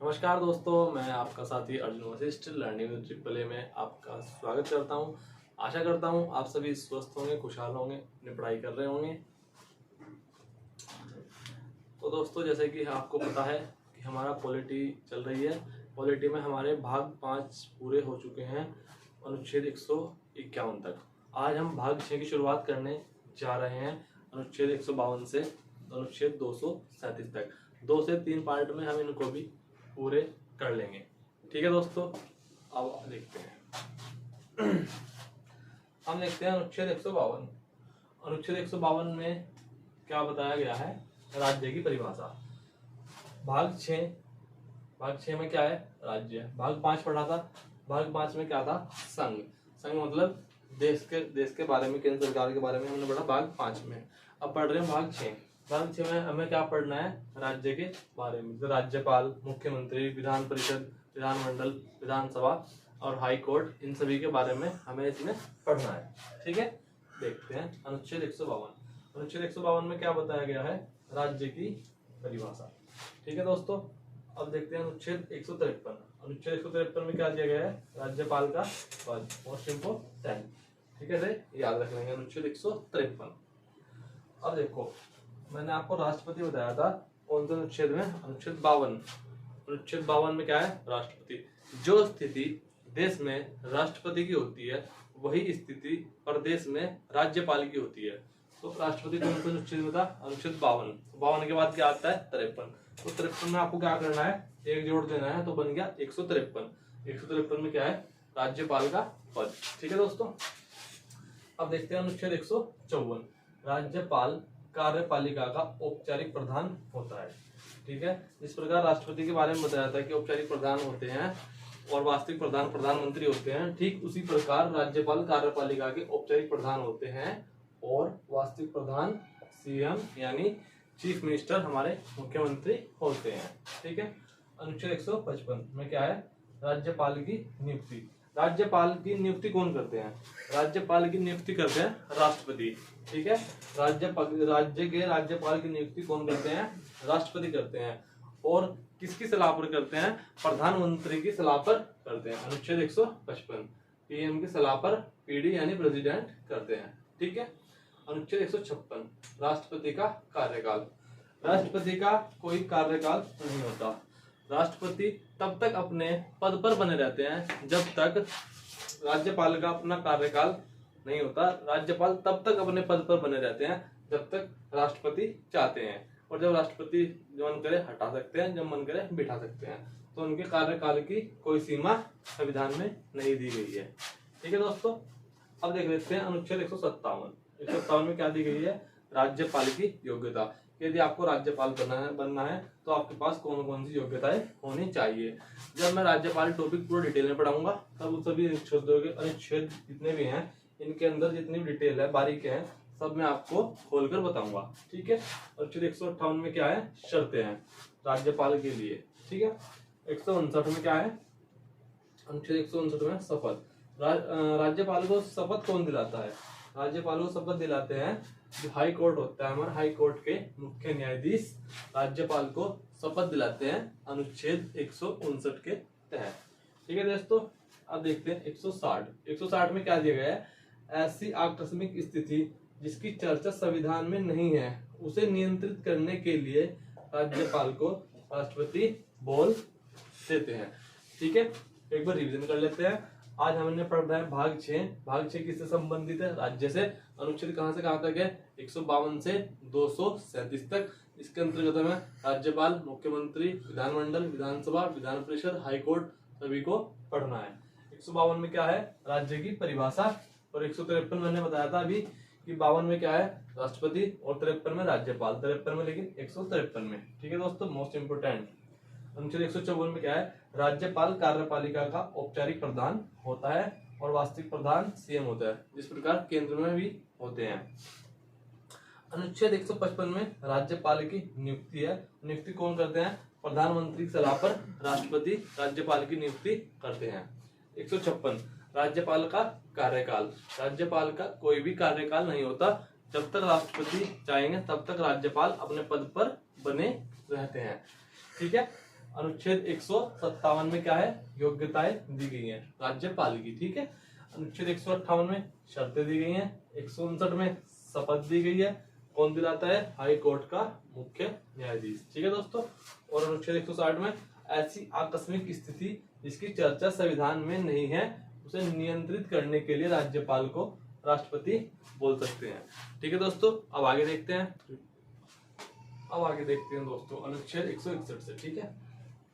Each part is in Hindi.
नमस्कार दोस्तों, मैं आपका साथी Arjun Vashishtha learning with triple A में आपका स्वागत करता हूं। आशा करता हूं आप सभी स्वस्थ होंगे, खुशहाल होंगे, अपनी पढ़ाई कर रहे होंगे। तो दोस्तों, जैसे कि आपको पता है कि हमारा पॉलिटी चल रही है। पॉलिटी में हमारे भाग 5 पूरे हो चुके हैं, अनुच्छेद 151 तक। आज हम भाग 6 की शुरुआत करने जा रहे हैं, अनुच्छेद 152 से अनुच्छेद 237 तक। 2 से 3 पार्ट में हम इनको भी पूरे कर लेंगे। ठीक है दोस्तों, अब देखते हैं। हम देखते हैं अनुच्छेद 152। अनुच्छेद 152 में क्या बताया गया है? राज्य की परिभाषा। भाग 6 में क्या है? राज्य। भाग 5 पढ़ा था। भाग 5 में क्या था? संघ। संघ मतलब देश के बारे में, केंद्र सरकार के बारे में हमने पढ़ा भाग 5 में। अब पढ़ रहे हैं भाग 6। भाग 6 में हमें क्या पढ़ना है? राज्य के बारे में। राज्यपाल, मुख्यमंत्री, विधान परिषद, विधानमंडल, विधानसभा और हाई कोर्ट, इन सभी के बारे में हमें इसमें पढ़ना है। ठीक है, देखते हैं अनुच्छेद 152। अनुच्छेद 152 में क्या बताया गया है? राज्य की परिभाषा। ठीक है दोस्तों, अब देखते हैं अनुच्छेद 153। अनुच्छेद 153 में क्या दिया गया है? राज्यपाल का पद, मोस्ट इम्पोर्टेंट। ठीक है, याद रख लेंगे अनुच्छेद 153। अब देखो, मैंने आपको राष्ट्रपति बताया था कौन से अनुच्छेद में? अनुच्छेद 52। अनुच्छेद 52 में क्या है? राष्ट्रपति। जो स्थिति देश में राष्ट्रपति की होती है, वही स्थिति प्रदेश में राज्यपाल की होती है। तो राष्ट्रपति कौन से अनुच्छेद में था? अनुच्छेद 52। 52 के बाद क्या आता है? 53। तो 53 में आपको क्या करना है? एक जोड़ देना है, तो बन गया 153। 153 में क्या है? राज्यपाल का पद। ठीक है दोस्तों, अब देखते हैं अनुच्छेद 154। राज्यपाल कार्यपालिका का औपचारिक प्रधान होता है। ठीक है, इस प्रकार राष्ट्रपति के बारे में बताया था कि औपचारिक प्रधान होते हैं और वास्तविक प्रधान प्रधानमंत्री होते हैं। ठीक उसी प्रकार राज्यपाल कार्यपालिका के औपचारिक प्रधान होते हैं और वास्तविक प्रधान सीएम यानी चीफ मिनिस्टर, हमारे मुख्यमंत्री होते हैं। ठीक है, अनुच्छेद 155 में क्या है? राज्यपाल की नियुक्ति। राज्यपाल की नियुक्ति कौन करते हैं? राज्यपाल की नियुक्ति करते हैं राष्ट्रपति। ठीक है, राज्य के राज्यपाल की नियुक्ति कौन करते हैं? राष्ट्रपति करते हैं। और किसकी सलाह पर करते हैं? प्रधानमंत्री की सलाह पर करते हैं। अनुच्छेद 155 पीएम की सलाह पर पीडी यानी प्रेसिडेंट करते हैं। ठीक है, अनुच्छेद 156 राष्ट्रपति का कार्यकाल। राष्ट्रपति का कोई कार्यकाल नहीं होता। राष्ट्रपति तब तक अपने पद पर बने रहते हैं जब तक राज्यपाल का अपना कार्यकाल नहीं होता। राज्यपाल तब तक अपने पद पर बने रहते हैं जब तक राष्ट्रपति चाहते हैं, और जब राष्ट्रपति जो मन करे हटा सकते हैं, जब मन करे बिठा सकते हैं। तो उनके कार्यकाल की कोई सीमा संविधान में नहीं दी गई है। ठीक है दोस्तों, अब देख लेते हैं अनुच्छेद 157। 157 में क्या दी गई है? राज्यपाल की योग्यता। यदि आपको राज्यपाल बनना है तो आपके पास कौन कौन सी योग्यताएं होनी चाहिए। जब मैं राज्यपाल टॉपिक पूरा डिटेल में पढ़ाऊंगा तब सभी अनुच्छेद जितने भी हैं, इनके अंदर जितनी भी डिटेल है, बारीक है, सब मैं आपको खोलकर बताऊंगा। ठीक है, अनुच्छेद 158 में क्या है? शर्तें हैं राज्यपाल के लिए। ठीक है, 159 में क्या है? अनुच्छेद 159 में शपथ। राज्यपाल को शपथ कौन दिलाता है? राज्यपाल को शपथ दिलाते हैं जो हाई कोर्ट होता है, हमारे हाई कोर्ट के मुख्य न्यायाधीश राज्यपाल को शपथ दिलाते हैं अनुच्छेद 159 के तहत। ठीक है दोस्तों, अब देखते हैं 160। 160 में क्या दिया गया है? ऐसी आकस्मिक स्थिति जिसकी चर्चा संविधान में नहीं है, उसे नियंत्रित करने के लिए राज्यपाल को राष्ट्रपति बोल देते हैं। ठीक है, एक बार रिवीजन कर लेते हैं। आज हमने पढ़ा है भाग 6। भाग 6 किससे संबंधित है? राज्य से। अनुच्छेद कहां से कहां तक है? 152 से 237 तक। इसके अंतर्गत हमें राज्यपाल, मुख्यमंत्री, विधानमंडल, विधानसभा, विधान परिषद, हाई कोर्ट सभी को पढ़ना है। 152 में क्या है? राज्य की परिभाषा। और 153 मैंने बताया था अभी कि 52 में क्या है? राष्ट्रपति, और 53 में राज्यपाल। 53 में लेकिन 153 में। ठीक है दोस्तों, मोस्ट इंपोर्टेंट। अनुच्छेद 154 में क्या है? राज्यपाल कार्यपालिका का औपचारिक प्रधान होता है और वास्तविक प्रधान सीएम होता है, जिस प्रकार केंद्र में भी होते हैं। अनुच्छेद 155 में राज्यपाल की नियुक्ति है। नियुक्ति कौन करते हैं? प्रधानमंत्री की सलाह पर राष्ट्रपति राज्यपाल की नियुक्ति करते हैं। 156 राज्यपाल का कार्यकाल। राज्यपाल का कोई भी कार्यकाल नहीं होता। जब तक राष्ट्रपति चाहेंगे तब तक राज्यपाल अपने पद पर बने रहते हैं। ठीक है, अनुच्छेद 157 में क्या है, योग्यताएं दी गई हैं राज्यपाल की, ठीक है। अनुच्छेद 158 में शर्तें दी गई हैं। 159 में शपथ दी गई है, कौन दिलाता है, हाई कोर्ट का मुख्य न्यायाधीश, ठीक है दोस्तों। और अनुच्छेद 160 में ऐसी आकस्मिक स्थिति जिसकी चर्चा संविधान में नहीं है उसे नियंत्रित करने के लिए राज्यपाल को राष्ट्रपति बोल सकते हैं, ठीक है दोस्तों। अब आगे देखते हैं दोस्तों अनुच्छेद 161 से, ठीक है।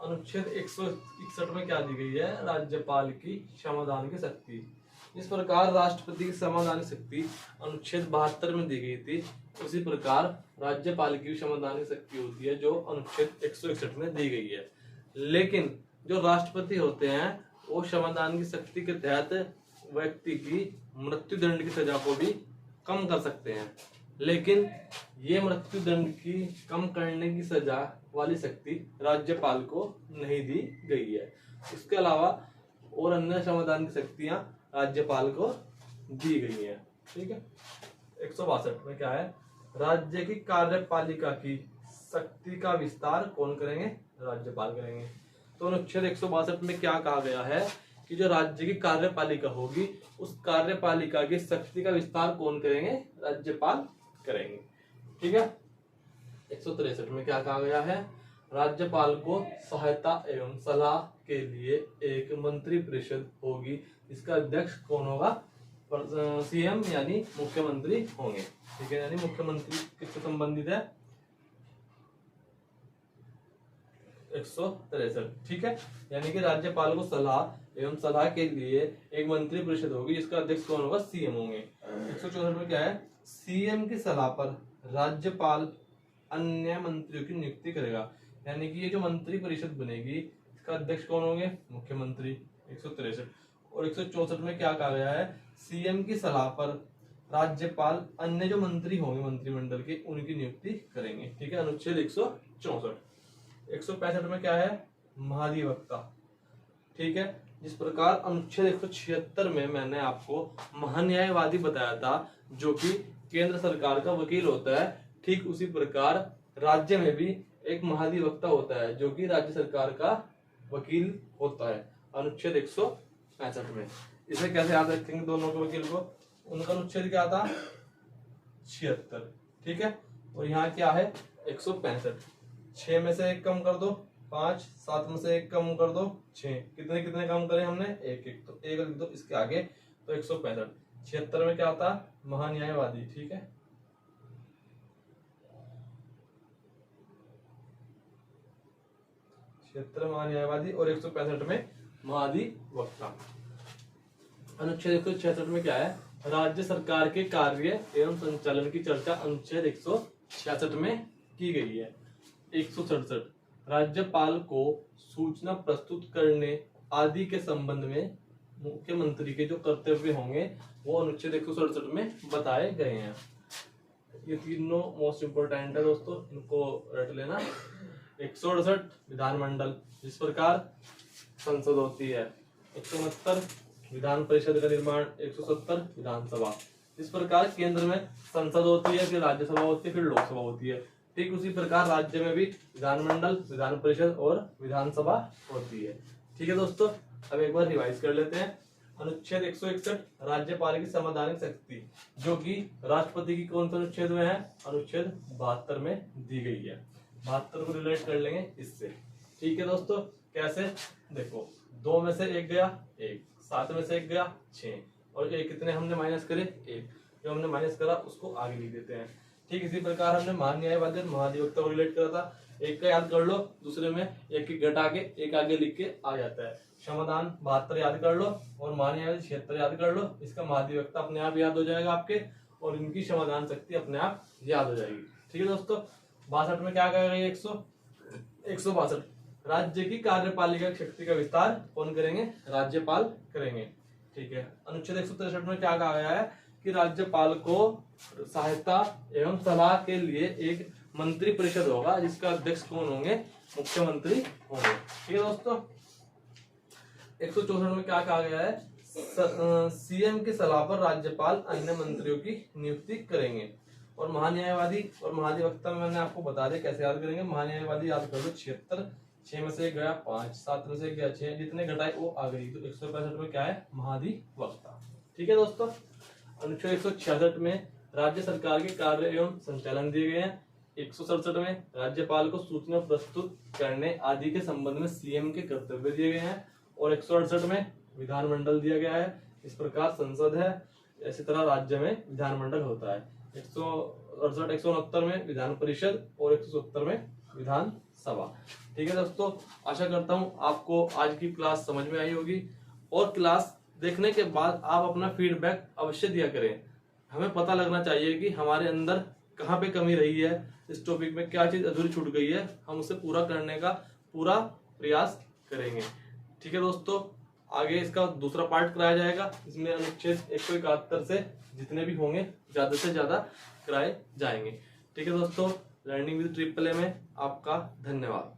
अनुच्छेद 161 में क्या दी गई है, राज्यपाल की क्षमादान की शक्ति। इस प्रकार राष्ट्रपति की क्षमादान शक्ति अनुच्छेद 72 में दी गई थी, उसी प्रकार राज्यपाल की क्षमादान की शक्ति होती है जो अनुच्छेद 161 में दी गई है। लेकिन जो राष्ट्रपति होते हैं वो क्षमादान की शक्ति के तहत व्यक्ति की मृत्यु दंड की सजा को भी कम कर सकते हैं, लेकिन ये मृत्यु दंड की कम करने की सजा वाली शक्ति राज्यपाल को नहीं दी गई है। इसके अलावा और अन्य क्षमादान की शक्तियां राज्यपाल को दी गई हैं, ठीक है। 162 में क्या है, राज्य की कार्यपालिका की शक्ति का विस्तार कौन करेंगे, राज्यपाल करेंगे। तो अनुच्छेद 162 में क्या कहा गया है कि जो राज्य की कार्यपालिका होगी उस कार्यपालिका की शक्ति का विस्तार कौन करेंगे, राज्यपाल करेंगे, ठीक है। 163 में क्या कहा गया है, राज्यपाल को सहायता एवं सलाह के लिए एक मंत्री परिषद होगी, इसका अध्यक्ष कौन होगा, सीएम यानी मुख्यमंत्री होंगे, ठीक है। यानी मुख्यमंत्री किससे संबंधित है, 163, ठीक है। यानी कि राज्यपाल को सलाह के लिए एक मंत्री परिषद होगी जिसका अध्यक्ष कौन होगा, सीएम होंगे। 164 में क्या है, सीएम की सलाह पर राज्यपाल अन्य मंत्रियों की नियुक्ति करेगा, यानी कि ये जो मंत्री परिषद बनेगी इसका अध्यक्ष कौन होंगे, मुख्यमंत्री। 163 और 164 में क्या कहा गया है, सीएम की सलाह पर राज्यपाल अन्य जो मंत्री होंगे मंत्रिमंडल के उनकी नियुक्ति करेंगे, ठीक है। अनुच्छेद 164। 165 में क्या है, महाधिवक्ता, ठीक है। जिस प्रकार अनुच्छेद 176 में मैंने आपको महान्यायवादी बताया था जो कि केंद्र सरकार का वकील होता है, ठीक उसी प्रकार राज्य में भी एक महाधिवक्ता होता है जो कि राज्य सरकार का वकील होता है, अनुच्छेद 165 में। इसे कैसे याद रखेंगे दोनों के वकील को, उनका अनुच्छेद क्या था, 76, ठीक है। और यहाँ क्या है, 165। 6 में से 1 कम कर दो 5, 7 में से 1 कम कर दो 6, कितने कितने कम करे हमने, 1 तो 1 लिख दो इसके आगे, तो 165। 76 में क्या था, महान्यायवादी, ठीक है। 76 महान्यायवादी और 165 में महाधिवक्ता। अनुच्छेद 166 में क्या है, राज्य सरकार के कार्य एवं संचालन की चर्चा अनुच्छेद 166 में की गई है। 167 राज्यपाल को सूचना प्रस्तुत करने आदि के संबंध में मुख्यमंत्री के जो कर्तव्य होंगे वो अनुच्छेद 167 में बताए गए हैं। ये तीनों मोस्ट इम्पोर्टेंट है दोस्तों, इनको रट लेना। 168 विधानमंडल, जिस प्रकार संसद होती है। 169 विधान परिषद का निर्माण। 170 विधानसभा, इस प्रकार केंद्र में संसद होती है, फिर राज्यसभा होती है, फिर लोकसभा होती है, ठीक उसी प्रकार राज्य में भी विधानमंडल, विधान परिषद और विधानसभा होती है, ठीक है दोस्तों। अब एक बार रिवाइज कर लेते हैं। अनुच्छेद 161 राज्यपाल की संवैधानिक शक्ति, जो कि राष्ट्रपति की कौन से अनुच्छेद में है, अनुच्छेद 72 में दी गई है। 72 को रिलेट कर लेंगे इससे, ठीक है दोस्तों। कैसे, देखो 2 में से 1 गया 1, 7 में से 1 गया 6, और ये कितने हमने माइनस करे 1, जो हमने माइनस करा उसको आगे लिख देते हैं। ठीक इसी प्रकार हमने महान्यायवादी और महाधिवक्ता को रिलेट करा था। एक का याद कर लो, दूसरे में एक की घटा के एक आगे लिख के आ जाता है। क्षमादान 72 याद कर लो और महान्यायवादी 76 याद कर लो, इसका महाधिवक्ता अपने आप याद हो जाएगा आपके, और इनकी क्षमादान शक्ति अपने आप याद हो जाएगी, ठीक है दोस्तों। 62 में क्या करेंगे, 162 राज्य की कार्यपालिका शक्ति का विस्तार कौन करेंगे, राज्यपाल करेंगे, ठीक है। अनुच्छेद 163 में क्या कहा गया है कि राज्यपाल को सहायता एवं सलाह के लिए एक मंत्री परिषद होगा जिसका अध्यक्ष कौन होंगे, मुख्यमंत्री होंगे, ठीक है दोस्तों। 164 में क्या कहा गया है, सीएम की सलाह पर राज्यपाल अन्य मंत्रियों की नियुक्ति करेंगे। और महान्यायवादी और महाधिवक्ता में मैंने आपको बता दिया कैसे याद करेंगे। महान्यायवादी याद कर लो 76, 6 में से गया 5, 7 में से गया 6, जितने घटाए वो आ गई, तो 165 में क्या है, महाधिवक्ता। ठीक है दोस्तों। अनुच्छेद 166 में राज्य सरकार के कार्य एवं संचालन दिए गए हैं। 167 में राज्यपाल को सूचना प्रस्तुत करने आदि के संबंध में सीएम के कर्तव्य दिए गए हैं। और 168 में विधानमंडल दिया गया है, इस प्रकार संसद है, इसी तरह राज्य में विधानमंडल होता है। 168 169 में विधान परिषद और 170 में विधान सभा। ठीक है दोस्तों, आशा करता हूँ आपको आज की क्लास समझ में आई होगी, और क्लास देखने के बाद आप अपना फीडबैक अवश्य दिया करें। हमें पता लगना चाहिए कि हमारे अंदर कहाँ पे कमी रही है, इस टॉपिक में क्या चीज अधूरी छूट गई है, हम उसे पूरा करने का पूरा प्रयास करेंगे। ठीक है दोस्तों, आगे इसका दूसरा पार्ट कराया जाएगा, इसमें अनुच्छेद 171 से जितने भी होंगे ज्यादा से ज्यादा कराए जाएंगे। ठीक है दोस्तों, लर्निंग विद ट्रिपल ए में आपका धन्यवाद।